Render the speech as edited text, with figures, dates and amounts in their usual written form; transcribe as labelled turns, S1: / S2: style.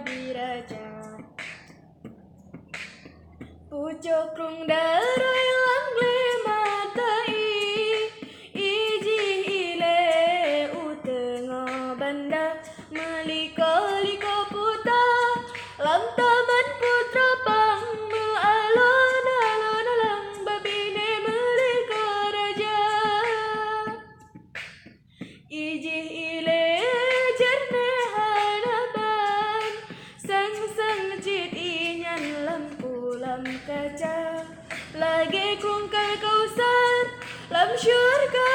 S1: diraja pucuk rung darai lang lima tai iji ile utengo banda meliko-liko puta lam taman putra pang alon-alon lang babine meliko raja iji ile jerne hanaban sang-sang cit inyan lampu lam kaca lagi kungkal kausar lam syurga